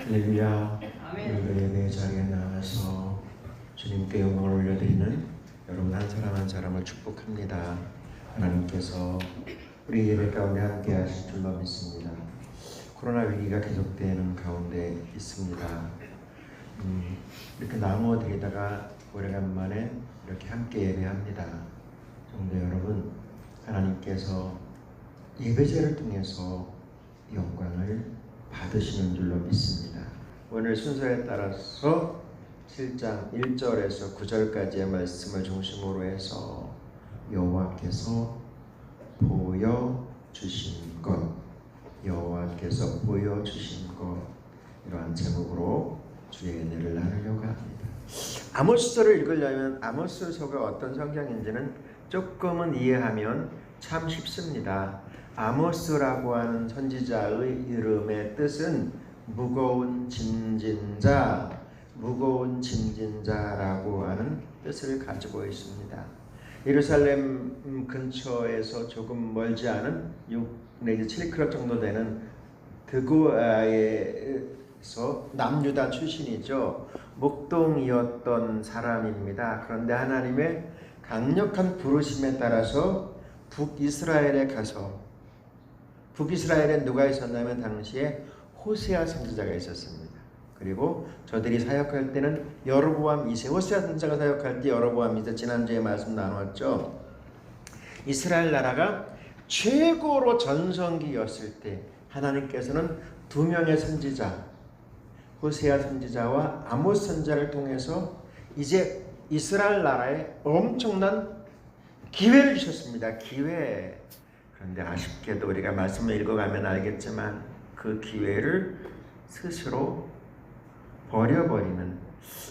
할렐루야. 오늘도 예배 자리에 나와서 주님께 영광을 올려드리는 여러분 한 사람 한 사람을 축복합니다. 하나님께서 우리 예배 가운데 함께 하실 줄로 믿습니다. 코로나 위기가 계속되는 가운데 있습니다. 이렇게 나누어드리다가 오래간만에 이렇게 함께 예배합니다. 성도 여러분, 하나님께서 예배제를 통해서 영광을 받으시는 줄로 믿습니다. 오늘 순서에 따라서 7장 1절에서 9절까지의 말씀을 중심으로 해서 여호와께서 보여주신 것, 여호와께서 보여주신 것, 이러한 제목으로 주의 은혜를 나누려고 합니다. 아모스서를 읽으려면 아모스서가 어떤 성경인지는 조금은 이해하면 참 쉽습니다. 아모스라고 하는 선지자의 이름의 뜻은 무거운 짐진자, 무거운 짐진자라고 하는 뜻을 가지고 있습니다. 예루살렘 근처에서 조금 멀지 않은 6 내지 7km 정도 되는 드고아에서 남유다 출신이죠. 목동이었던 사람입니다. 그런데 하나님의 강력한 부르심에 따라서 북이스라엘에 가서, 북이스라엘에 누가 있었냐면 당시에 호세아 선지자가 있었습니다. 그리고 저들이 사역할 때는 여로보암 2세, 호세아 선지자가 사역할 때 여로보암 2세, 지난주에 말씀 나누었죠. 이스라엘 나라가 최고로 전성기였을 때 하나님께서는 두 명의 선지자, 호세아 선지자와 아모스 선지자를 통해서 이제 이스라엘 나라에 엄청난 기회를 주셨습니다. 기회. 그런데 아쉽게도 우리가 말씀을 읽어가면 알겠지만 그 기회를 스스로 버려버리는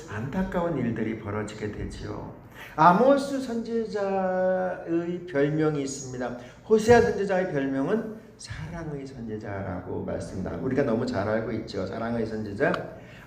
안타까운 일들이 벌어지게 되지요. 아모스 선지자의 별명이 있습니다. 호세아 선지자의 별명은 사랑의 선지자라고 말씀합니다. 우리가 너무 잘 알고 있죠. 사랑의 선지자.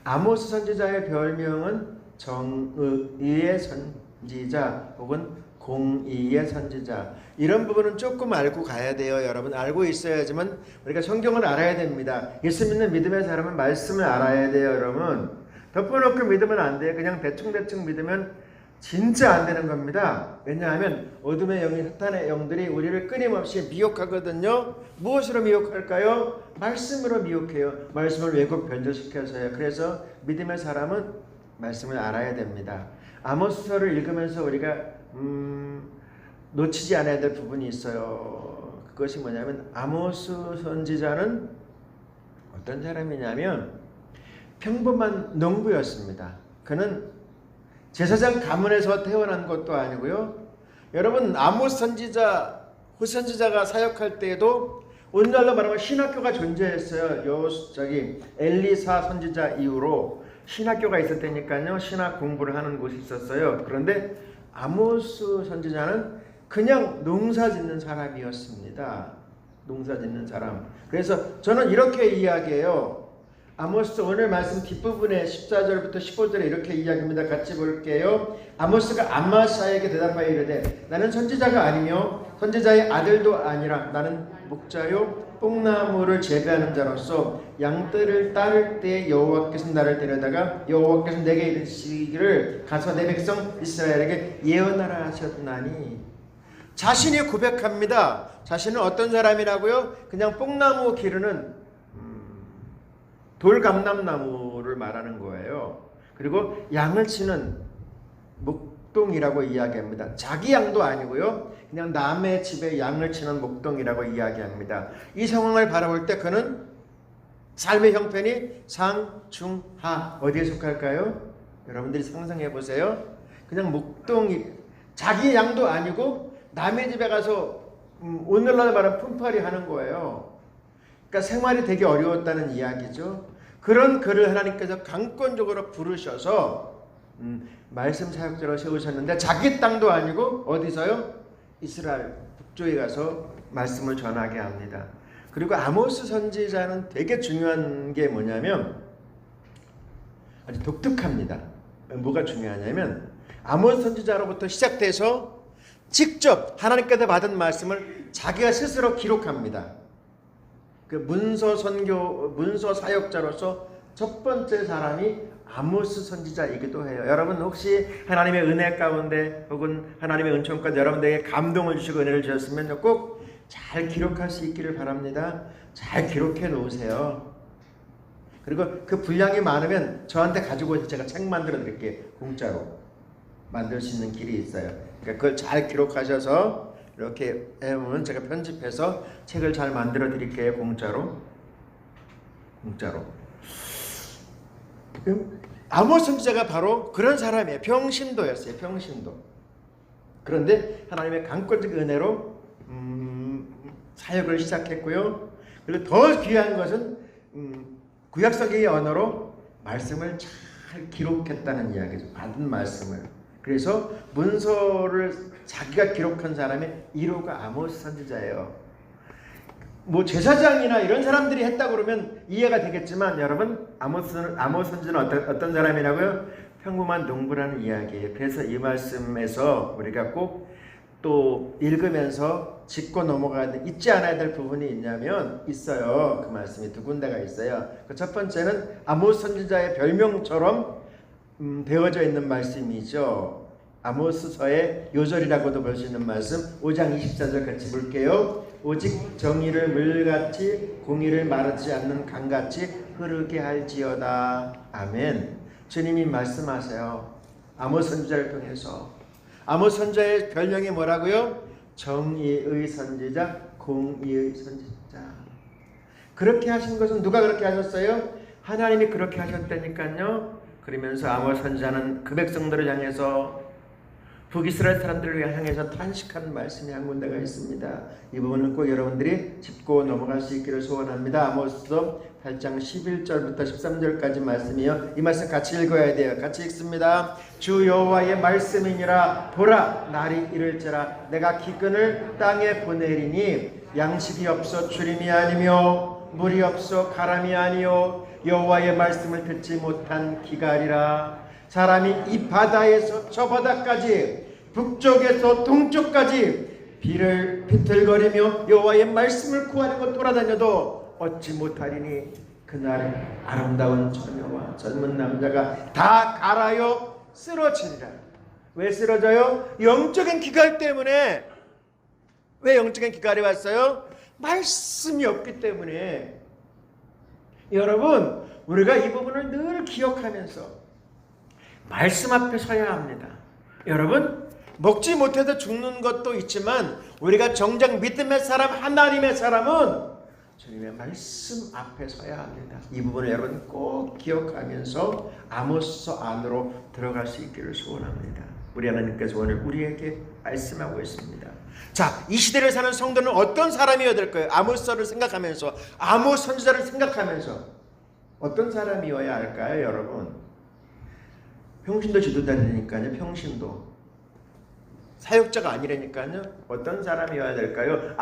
아모스 선지자의 별명은 정의의 선지자 혹은 공의의 선지자. 이런 부분은 조금 알고 가야 돼요. 여러분 알고 있어야지만 우리가 성경을 알아야 됩니다. 예수 믿는 믿음의 사람은 말씀을 알아야 돼요. 여러분 덮어놓고 믿으면 안 돼요. 그냥 대충 믿으면 진짜 안 되는 겁니다. 왜냐하면 어둠의 영이, 사탄의 영들이 우리를 끊임없이 미혹하거든요. 무엇으로 미혹할까요? 말씀으로 미혹해요. 말씀을 왜곡 변조시켜서요. 그래서 믿음의 사람은 말씀을 알아야 됩니다. 아모스서를 읽으면서 우리가 놓치지 않아야 될 부분이 있어요. 그것이 뭐냐면 아모스 선지자는 어떤 사람이냐면 평범한 농부였습니다. 그는 제사장 가문에서 태어난 것도 아니고요. 여러분 아모스 선지자, 호세 선지자가 사역할 때에도 오늘날로 말하면 신학교가 존재했어요. 엘리사 선지자 이후로 신학교가 있었다니까요. 신학 공부를 하는 곳이 있었어요. 그런데 아모스 선지자는 그냥 농사짓는 사람이었습니다. 농사짓는 사람. 그래서 저는 이렇게 이야기해요. 아모스 오늘 말씀 뒷부분에 14절부터 15절에 이렇게 이야기합니다. 같이 볼게요. 아모스가 암마사에게 대답하여 이르되 나는 선지자가 아니며 선지자의 아들도 아니라 나는 목자요 뽕나무를 재배하는 자로서 양떼를 따를 때 여호와께서 나를 데려다가 여호와께서 내게 이르시기를 가서 내 백성 이스라엘에게 예언하라 하셨나니. 자신이 고백합니다. 자신은 어떤 사람이라고요? 그냥 뽕나무 기르는 돌감람나무를 말하는 거예요. 그리고 양을 치는 목동이라고 이야기합니다. 자기 양도 아니고요. 그냥 남의 집에 양을 치는 목동이라고 이야기합니다. 이 상황을 바라볼 때 그는 삶의 형편이 상, 중, 하 어디에 속할까요? 여러분들이 상상해 보세요. 그냥 목동이 자기 양도 아니고 남의 집에 가서 오늘날 말하면 품팔이 하는 거예요. 그러니까 생활이 되게 어려웠다는 이야기죠. 그런 그를 하나님께서 강권적으로 부르셔서 말씀 사역자로 세우셨는데 자기 땅도 아니고 어디서요? 이스라엘 북쪽에 가서 말씀을 전하게 합니다. 그리고 아모스 선지자는 되게 중요한 게 뭐냐면 아주 독특합니다. 뭐가 중요하냐면 아모스 선지자로부터 시작돼서 직접 하나님께서 받은 말씀을 자기가 스스로 기록합니다. 그 문서 선교, 문서 사역자로서 첫 번째 사람이 아모스 선지자이기도 해요. 여러분 혹시 하나님의 은혜 가운데 혹은 하나님의 은총 가운데 여러분들에게 감동을 주시고 은혜를 주셨으면 꼭 잘 기록할 수 있기를 바랍니다. 잘 기록해 놓으세요. 그리고 그 분량이 많으면 저한테 가지고 오셔서 제가 책 만들어 드릴게요. 공짜로 만들 수 있는 길이 있어요. 그러니까 그걸 잘 기록하셔서 이렇게 해보면 제가 편집해서 책을 잘 만들어 드릴게요. 공짜로. 아모스 선지자가 바로 그런 사람이에요. 평신도였어요. 평신도. 그런데 하나님의 강권적 은혜로 사역을 시작했고요. 그리고 더 귀한 것은 구약서기의 언어로 말씀을 잘 기록했다는 이야기죠. 받은 말씀을. 그래서 문서를 자기가 기록한 사람의 1호가 아모스 선지자예요. 뭐 제사장이나 이런 사람들이 했다고 그러면 이해가 되겠지만 여러분 아모스 선지자는 어떤 사람이라고요? 평범한 농부라는 이야기예요. 그래서 이 말씀에서 우리가 꼭 또 읽으면서 짚고 넘어가야 돼. 잊지 않아야 될 부분이 있어요. 그 말씀이 두 군데가 있어요. 그 첫 번째는 아모스 선지자의 별명처럼 되어져 있는 말씀이죠. 아모스서의 요절이라고도 볼 수 있는 말씀 5장 24절 같이 볼게요. 오직 정의를 물같이 공의를 마르지 않는 강같이 흐르게 할지어다. 아멘. 주님이 말씀하세요. 아모스 선지자를 통해서. 아모스 선지자의 별명이 뭐라고요? 정의의 선지자, 공의의 선지자. 그렇게 하신 것은 누가 그렇게 하셨어요? 하나님이 그렇게 하셨다니까요. 그러면서 아모스 선지자는 그 백성들을 향해서 북이스라엘 사람들을 향해서 탄식하는 말씀이 한 군데가 있습니다. 이 부분은 꼭 여러분들이 짚고 넘어갈 수 있기를 소원합니다. 아모스서 8장 11절부터 13절까지 말씀이요. 이 말씀 같이 읽어야 돼요. 같이 읽습니다. 주 여호와의 말씀이니라. 보라, 날이 이를지라. 내가 기근을 땅에 보내리니 양식이 없어 주림이 아니며 물이 없어 가람이 아니요 여호와의 말씀을 듣지 못한 기갈이라. 사람이 이 바다에서 저 바다까지 북쪽에서 동쪽까지 비틀거리며 여호와의 말씀을 구하려고 돌아다녀도 얻지 못하리니 그날 아름다운 처녀와 젊은 남자가 다 갈아여 쓰러지리라. 왜 쓰러져요? 영적인 기갈 때문에. 왜 영적인 기갈이 왔어요? 말씀이 없기 때문에. 여러분 우리가 이 부분을 늘 기억하면서 말씀 앞에 서야 합니다. 여러분 먹지 못해도 죽는 것도 있지만 우리가 정작 믿음의 사람 하나님의 사람은 주님의 말씀 앞에 서야 합니다. 이 부분을 여러분 꼭 기억하면서 아모스서 안으로 들어갈 수 있기를 소원합니다. 우리 하나님께서 오늘 우리에게 말씀하고 있습니다. 자, 이 시대를 사는 성도는 어떤 사람이어야 될까요? 아모스서를 생각하면서 아모스 선지자를 생각하면서 어떤 사람이어야 할까요? 여러분 평신도 지도자니까요. 평신도 사역자가 아니라니까요. 어떤 사람이어야 될까요?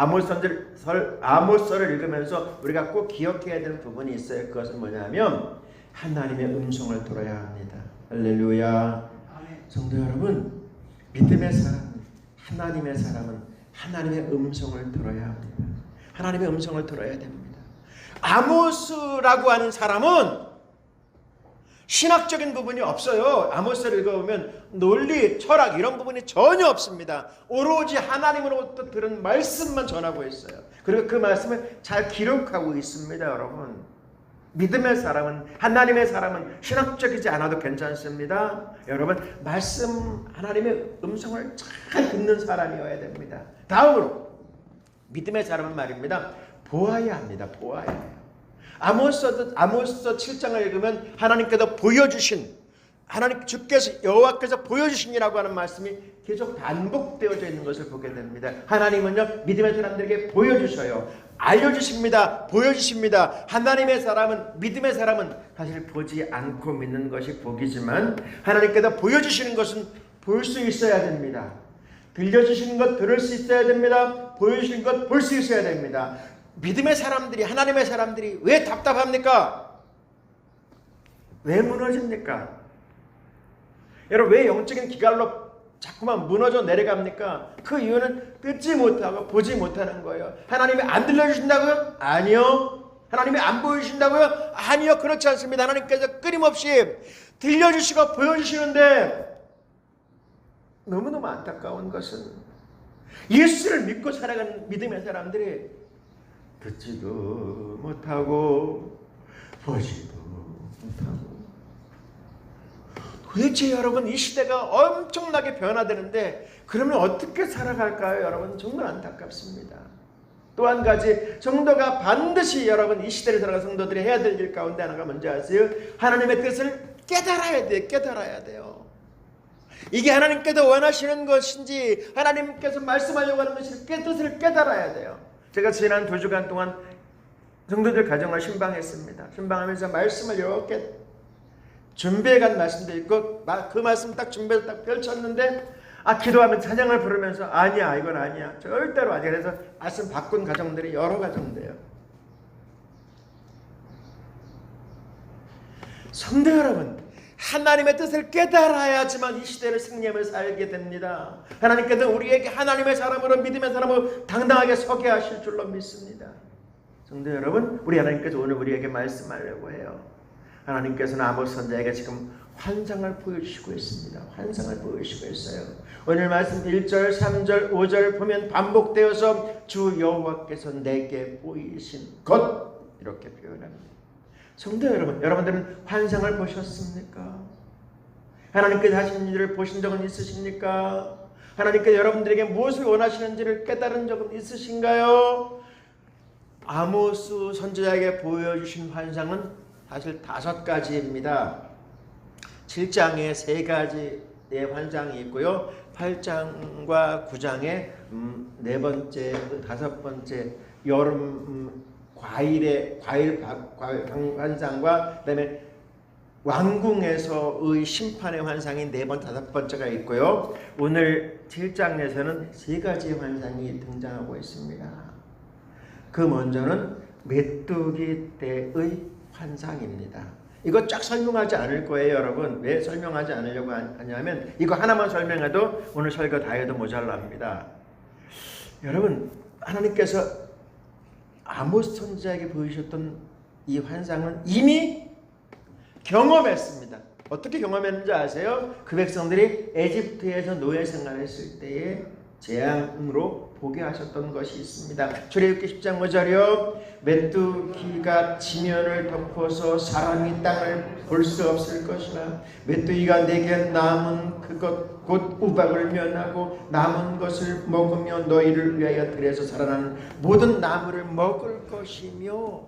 아모스서를 읽으면서 우리가 꼭 기억해야 되는 부분이 있어요. 그것은 뭐냐면 하나님의 음성을 들어야 합니다. 할렐루야. 성도 여러분, 믿음의 사람, 하나님의 사람은 하나님의 음성을 들어야 합니다. 하나님의 음성을 들어야 됩니다. 아모스라고 하는 사람은 신학적인 부분이 없어요. 아모스를 읽어보면 논리, 철학 이런 부분이 전혀 없습니다. 오로지 하나님으로부터 들은 말씀만 전하고 있어요. 그리고 그 말씀을 잘 기록하고 있습니다. 여러분 믿음의 사람은 하나님의 사람은 신학적이지 않아도 괜찮습니다. 여러분 말씀 하나님의 음성을 잘 듣는 사람이어야 됩니다. 다음으로 믿음의 사람은 말입니다. 보아야 합니다. 보아야 해요. 아모스서 7장을 읽으면 하나님께서 보여주신 하나님 주께서 여호와께서 보여주신이라고 하는 말씀이 계속 반복되어져 있는 것을 보게 됩니다. 하나님은요 믿음의 사람들에게 보여주셔요. 알려주십니다. 보여주십니다. 하나님의 사람은 믿음의 사람은 사실 보지 않고 믿는 것이 복이지만 하나님께서 보여주시는 것은 볼 수 있어야 됩니다. 들려주시는 것 들을 수 있어야 됩니다. 보여주시는 것 볼 수 있어야 됩니다. 믿음의 사람들이 하나님의 사람들이 왜 답답합니까? 왜 무너집니까? 여러분 왜 영적인 기갈로 자꾸만 무너져 내려갑니까? 그 이유는 듣지 못하고 보지 못하는 거예요. 하나님이 안 들려주신다고요? 아니요. 하나님이 안 보여주신다고요? 아니요, 그렇지 않습니다. 하나님께서 끊임없이 들려주시고 보여주시는데 너무너무 안타까운 것은 예수를 믿고 살아가는 믿음의 사람들이 듣지도 못하고 보지도 못하고. 도대체 여러분, 이 시대가 엄청나게 변화되는데 그러면 어떻게 살아갈까요? 여러분, 정말 안타깝습니다. 또 한 가지, 성도가 반드시 여러분 이 시대를 살아가는 성도들이 해야 될 일 가운데 하나가 뭔지 아세요? 하나님의 뜻을 깨달아야 돼요. 깨달아야 돼요. 이게 하나님께서 원하시는 것인지, 하나님께서 말씀하려고 하는 것인지 뜻을 깨달아야 돼요. 제가 지난 2주간 동안 성도들 가정을 신방했습니다. 신방하면서 말씀을 이렇게 준비해간 말씀도 있고, 그 말씀 딱 준비해서 딱 펼쳤는데 기도하면서 찬양을 부르면서 아니야, 이건 아니야, 절대로 아니야. 그래서 말씀 바꾼 가정들이 여러 가정인데요. 성도 여러분, 하나님의 뜻을 깨달아야지만 이 시대를 승리하며 살게 됩니다. 하나님께서 우리에게 하나님의 사람으로, 믿음의 사람으로 당당하게 서게 하실 줄로 믿습니다. 성도 여러분, 우리 하나님께서 오늘 우리에게 말씀하려고 해요. 하나님께서는 아모스 선지자에게 지금 환상을 보여주시고 있습니다. 환상을 보여주시고 있어요. 오늘 말씀 1절, 3절, 5절 보면 반복되어서 주 여호와께서 내게 보이신 것, 이렇게 표현합니다. 성도 여러분, 여러분들은 환상을 보셨습니까? 하나님께서 하신 일을 보신 적은 있으십니까? 하나님께서 여러분들에게 무엇을 원하시는지를 깨달은 적은 있으신가요? 아모스 선지자에게 보여주신 환상은 사실 5가지입니다. 7장에 3가지의 환상이 있고요. 8장과 9장에 4번째, 5번째 여름 과일 환상과 그다음에 왕궁에서의 심판의 환상이 4번, 5번째가 있고요. 오늘 7장에서는 3가지 환상이 등장하고 있습니다. 그 먼저는 메뚜기 때의 환상입니다. 이거 쫙 설명하지 않을 거예요, 여러분. 왜 설명하지 않으려고 하냐면 이거 하나만 설명해도 오늘 설교 다 해도 모자랍니다. 여러분, 하나님께서 아모스 선지자에게 보이셨던 이 환상은 이미 경험했습니다. 어떻게 경험했는지 아세요? 그 백성들이 에집트에서 노예 생활했을 때의 재앙으로 보게 하셨던 것이 있습니다. 출애굽기 10장 5절이요. 메뚜기가 지면을 덮어서 사람이 땅을 볼 수 없을 것이나 메뚜기가 내게 남은 그것 곧 우박을 면하고 남은 것을 먹으며 너희를 위하여 들에서 살아나는 모든 나무를 먹을 것이며.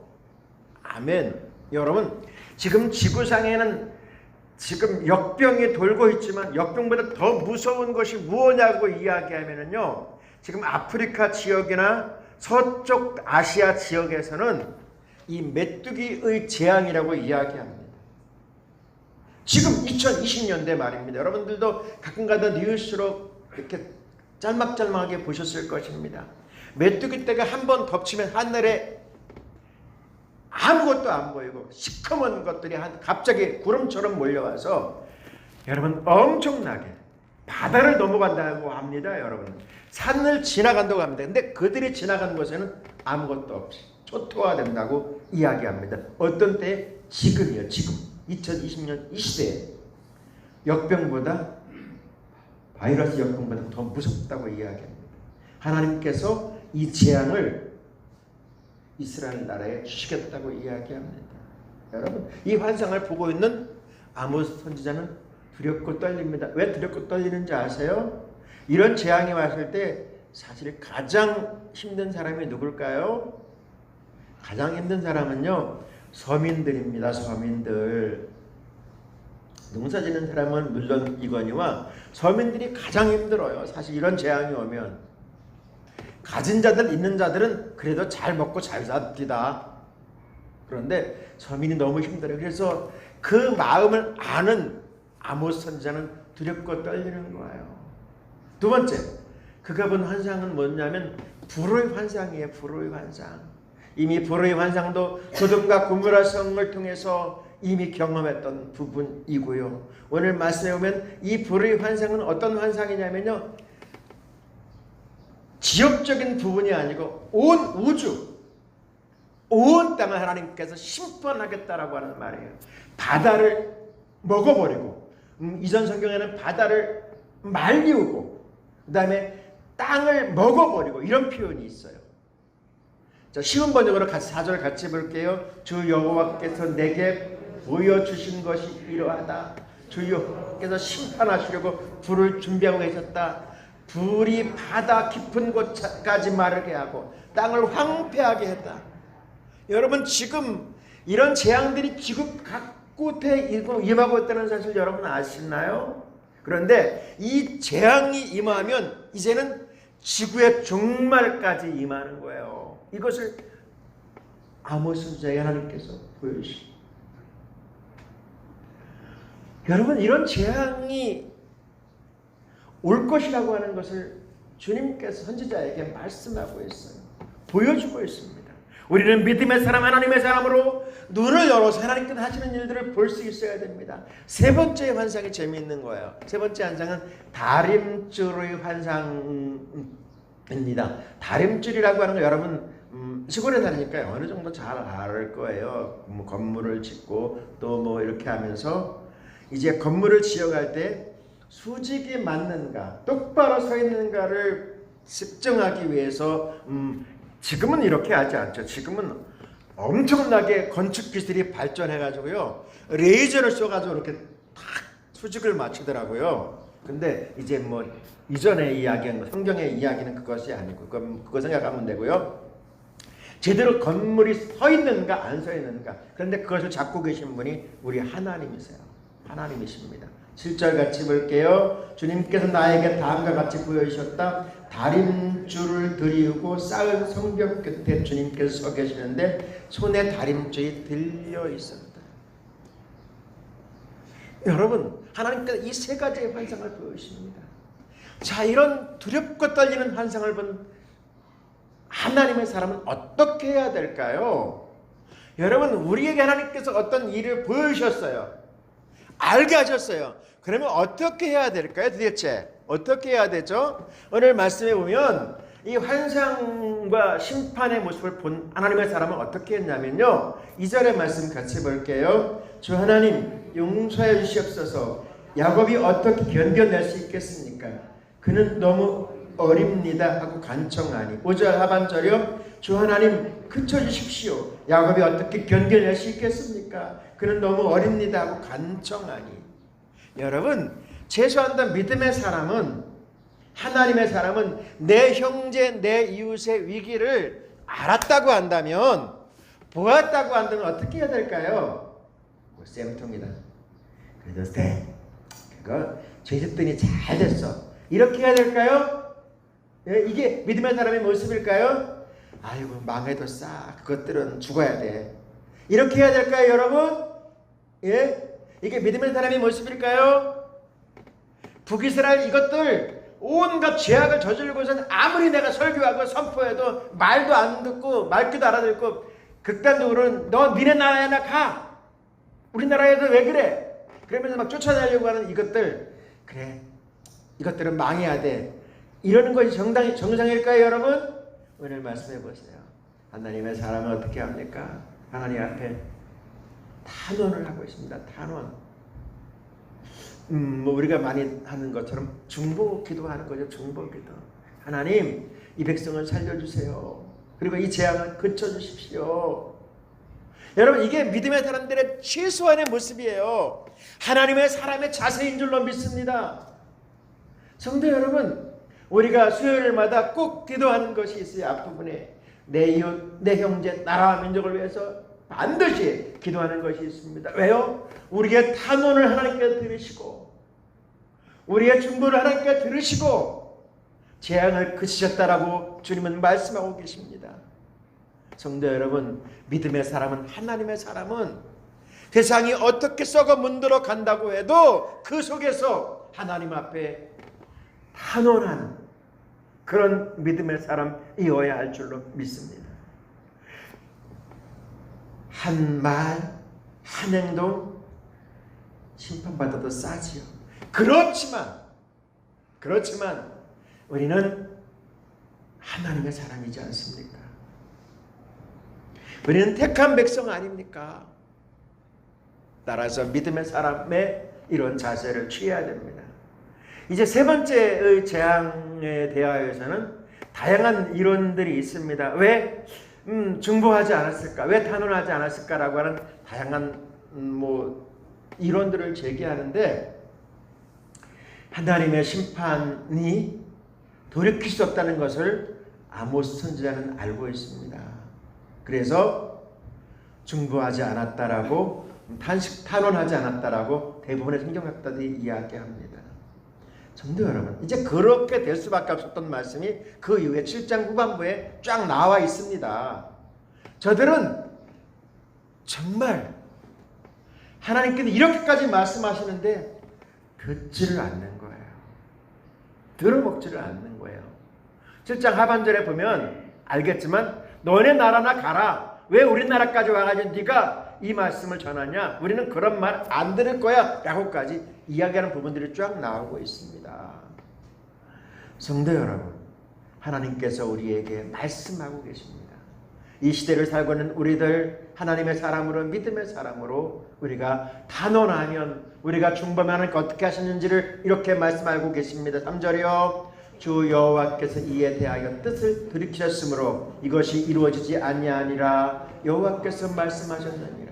아멘. 여러분, 지금 지구상에는 지금 역병이 돌고 있지만 역병보다 더 무서운 것이 무엇냐고 이야기하면요, 지금 아프리카 지역이나 서쪽 아시아 지역에서는 이 메뚜기의 재앙이라고 이야기합니다. 지금 2020년대 말입니다. 여러분들도 가끔가다 뉴스로 이렇게 짤막짤막하게 보셨을 것입니다. 메뚜기 떼가 한번 덮치면 하늘에 아무것도 안 보이고 시커먼 것들이 갑자기 구름처럼 몰려와서 여러분 엄청나게 바다를 넘어간다고 합니다. 여러분, 산을 지나간다고 합니다. 근데 그들이 지나간 곳에는 아무것도 없이 초토화된다고 이야기합니다. 어떤 때? 지금이요. 지금 2020년 이 시대에 역병보다, 바이러스 역병보다 더 무섭다고 이야기합니다. 하나님께서 이 재앙을 이스라엘 나라에 주시겠다고 이야기합니다. 여러분, 이 환상을 보고 있는 아모스 선지자는 두렵고 떨립니다. 왜 두렵고 떨리는지 아세요? 이런 재앙이 왔을 때 사실 가장 힘든 사람이 누굴까요? 가장 힘든 사람은요, 서민들입니다. 서민들. 농사짓는 사람은 물론 이거니와 서민들이 가장 힘들어요. 사실 이런 재앙이 오면. 가진 자들, 있는 자들은 그래도 잘 먹고 잘 삽니다. 그런데 서민이 너무 힘들어요. 그래서 그 마음을 아는 아모스 선지자는 두렵고 떨리는 거예요. 두 번째, 그가 본 환상은 뭐냐면 불의 환상이에요. 불의 환상. 이미 불의 환상도 소돔과 고모라 성을 통해서 이미 경험했던 부분이고요. 오늘 말씀에 보면 이 불의 환상은 어떤 환상이냐면요, 지역적인 부분이 아니고 온 우주, 온 땅을 하나님께서 심판하겠다라고 하는 말이에요. 바다를 먹어버리고, 이전 성경에는 바다를 말리우고, 그 다음에 땅을 먹어버리고, 이런 표현이 있어요. 자, 쉬운 번역으로 4절 같이 볼게요. 주 여호와께서 내게 보여주신 것이 이러하다. 주 여호와께서 심판하시려고 불을 준비하고 계셨다. 불이 바다 깊은 곳까지 마르게 하고 땅을 황폐하게 했다. 여러분, 지금 이런 재앙들이 지구 각곳에 임하고 있다는 사실 여러분 아시나요? 그런데 이 재앙이 임하면 이제는 지구의 종말까지 임하는 거예요. 이것을 아모스 선지자에게 하나님께서 보여주십니다. 여러분, 이런 재앙이 올 것이라고 하는 것을 주님께서 선지자에게 말씀하고 있어요. 보여주고 있습니다. 우리는 믿음의 사람, 하나님의 사람으로 눈을 열어서 하나님께서 하시는 일들을 볼 수 있어야 됩니다. 세 번째 환상이 재미있는 거예요. 세 번째 환상은 다림줄의 환상입니다. 다림줄이라고 하는 거 여러분 시골에 사니까 어느 정도 잘 알 거예요. 뭐 건물을 짓고 또 이렇게 하면서 이제 건물을 지어갈 때 수직이 맞는가, 똑바로 서 있는가를 측정하기 위해서 지금은 이렇게 하지 않죠. 지금은 엄청나게 건축 기술이 발전해가지고요, 레이저를 쏘가지고 이렇게 탁 수직을 맞추더라고요. 근데 이제 이전의 이야기는, 성경의 이야기는 그것이 아니고 그거 생각하면 되고요. 제대로 건물이 서 있는가 안 서 있는가, 그런데 그것을 잡고 계신 분이 우리 하나님이세요. 하나님이십니다. 7절 같이 볼게요. 주님께서 나에게 다음과 같이 보여주셨다. 다림줄을 들이우고 쌓은 성벽 끝에 주님께서 서 계시는데 손에 다림줄이 들려 있었다. 여러분, 하나님께서 이 세 가지의 환상을 보여주십니다. 자, 이런 두렵고 떨리는 환상을 본 하나님의 사람은 어떻게 해야 될까요? 여러분, 우리에게 하나님께서 어떤 일을 보여주셨어요. 알게 하셨어요. 그러면 어떻게 해야 될까요? 도대체 어떻게 해야 되죠? 오늘 말씀에 보면 이 환상과 심판의 모습을 본 하나님의 사람은 어떻게 했냐면요, 2절의 말씀 같이 볼게요. 주 하나님, 용서해 주시옵소서. 야곱이 어떻게 견뎌낼 수 있겠습니까? 그는 너무 어립니다 하고 간청하니. 5절 하반절이요. 주 하나님, 그쳐주십시오. 야곱이 어떻게 견뎌낼 수 있겠습니까? 그는 너무 어립니다 하고 간청하니. 여러분, 최소한 믿음의 사람은, 하나님의 사람은 내 형제, 내 이웃의 위기를 알았다고 한다면, 보았다고 한다면 어떻게 해야 될까요? 쌤통이다. 그래도 돼. 그거 죄짓더니 잘 됐어. 이렇게 해야 될까요? 이게 믿음의 사람의 모습일까요? 아이고, 망해도 싹 그것들은 죽어야 돼. 이렇게 해야 될까요, 여러분? 예? 이게 믿음의 사람의 모습일까요? 북이스라엘 이것들 온갖 죄악을 저지르고서는 아무리 내가 설교하고 선포해도 말도 안 듣고 말귀도 알아듣고 극단적으로는 너 니네 나라에나 가. 우리나라에서 왜 그래? 그러면서 막 쫓아내려고 하는 이것들, 그래, 이것들은 망해야 돼. 이러는 것이 정상일까요, 여러분? 오늘 말씀해 보세요. 하나님의 사람은 어떻게 합니까? 하나님 앞에 탄원을 하고 있습니다. 탄원. 우리가 많이 하는 것처럼 중보 기도하는 거죠. 중보 기도. 하나님, 이 백성을 살려주세요. 그리고 이 재앙을 그쳐주십시오. 여러분, 이게 믿음의 사람들의 최소한의 모습이에요. 하나님의 사람의 자세인 줄로 믿습니다. 성도 여러분, 우리가 수요일마다 꼭 기도하는 것이 있어요. 앞부분에 내 이웃, 내 형제, 나라와 민족을 위해서 반드시 기도하는 것이 있습니다. 왜요? 우리의 탄원을 하나님께 들으시고, 우리의 중보를 하나님께 들으시고 재앙을 그치셨다라고 주님은 말씀하고 계십니다. 성도 여러분, 믿음의 사람은, 하나님의 사람은 세상이 어떻게 썩어 문드러 간다고 해도 그 속에서 하나님 앞에 탄원하는 그런 믿음의 사람이어야 할 줄로 믿습니다. 한 말, 한 행동 심판받아도 싸지요. 그렇지만 우리는 하나님의 사람이지 않습니까? 우리는 택한 백성 아닙니까? 따라서 믿음의 사람의 이런 자세를 취해야 됩니다. 이제 세 번째의 재앙에 대하여서는 다양한 이론들이 있습니다. 왜 중보하지 않았을까? 왜 탄원하지 않았을까라고 하는 다양한 이론들을 제기하는데, 하나님의 심판이 돌이킬 수 없다는 것을 아모스 선지자는 알고 있습니다. 그래서 중보하지 않았다라고, 탄원하지 않았다라고 대부분의 성경학자들이 이야기합니다. 성도 여러분, 이제 그렇게 될 수밖에 없었던 말씀이 그 이후에 7장 후반부에 쫙 나와 있습니다. 저들은 정말 하나님께서 이렇게까지 말씀하시는데 듣지를 않는 거예요. 들어먹지를 않는 거예요. 7장 하반절에 보면 알겠지만 너네 나라나 가라. 왜 우리나라까지 와가지고 네가 이 말씀을 전하냐? 우리는 그런 말 안 들을 거야 라고까지 이야기하는 부분들이 쫙 나오고 있습니다. 성도 여러분, 하나님께서 우리에게 말씀하고 계십니다. 이 시대를 살고 있는 우리들, 하나님의 사람으로, 믿음의 사람으로 우리가 단언하면, 우리가 중범하는 것 어떻게 하시는지를 이렇게 말씀하고 계십니다. 3절이요. 주 여호와께서 이에 대하여 뜻을 들이키셨으므로 이것이 이루어지지 아니하니라. 여호와께서 말씀하셨느니라.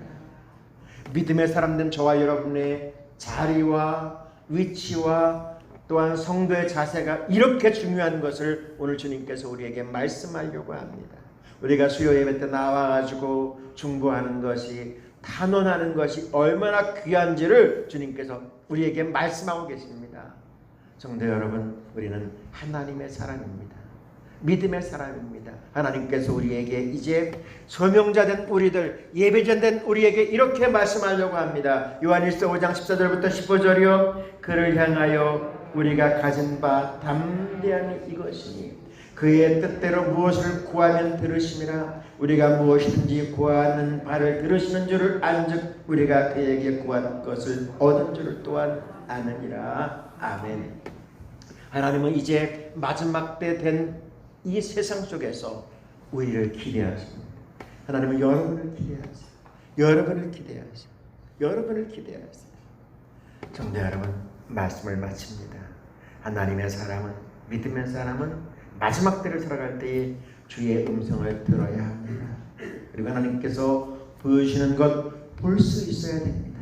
믿음의 사람된 저와 여러분의 자리와 위치와 또한 성도의 자세가 이렇게 중요한 것을 오늘 주님께서 우리에게 말씀하려고 합니다. 우리가 수요 예배 때 나와가지고 중보하는 것이, 탄원하는 것이 얼마나 귀한지를 주님께서 우리에게 말씀하고 계십니다. 성도 여러분, 우리는 하나님의 사람입니다. 믿음의 사람입니다. 하나님께서 우리에게 이제 소명자된 우리들, 예배자된 우리에게 이렇게 말씀하려고 합니다. 요한일서 5장 14절부터 15절이요. 그를 향하여 우리가 가진 바 담대함이 이것이니 그의 뜻대로 무엇을 구하면 들으심이라. 우리가 무엇이든지 구하는 바를 들으시는 줄을 안즉 우리가 그에게 구한 것을 얻은 줄을 또한 아느니라. 아멘. 하나님은 이제 마지막 때 된 이 세상 속에서 우리를 기대하십니다. 하나님은 여러분을 기대하세요. 여러분을 기대하세요. 여러분을 기대하세요. 성도 여러분, 말씀을 마칩니다. 하나님의 사람은, 믿음의 사람은 마지막 때를 살아갈 때에 주의 음성을 들어야 합니다. 그리고 하나님께서 보여주시는 것 볼 수 있어야 됩니다.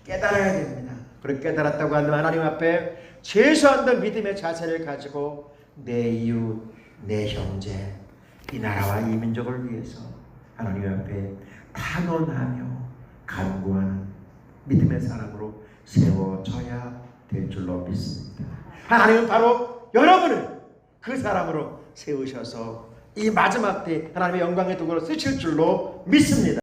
깨달아야 됩니다. 그렇게 깨달았다고 하면 하나님 앞에 최소한도 믿음의 자세를 가지고 내 이웃, 내 형제, 이 나라와 이 민족을 위해서 하나님 앞에 탄원하며 간구하는 믿음의 사람으로 세워져야 될 줄로 믿습니다. 하나님은 바로 여러분을 그 사람으로 세우셔서 이 마지막 때 하나님의 영광의 도구로 쓰실 줄로 믿습니다.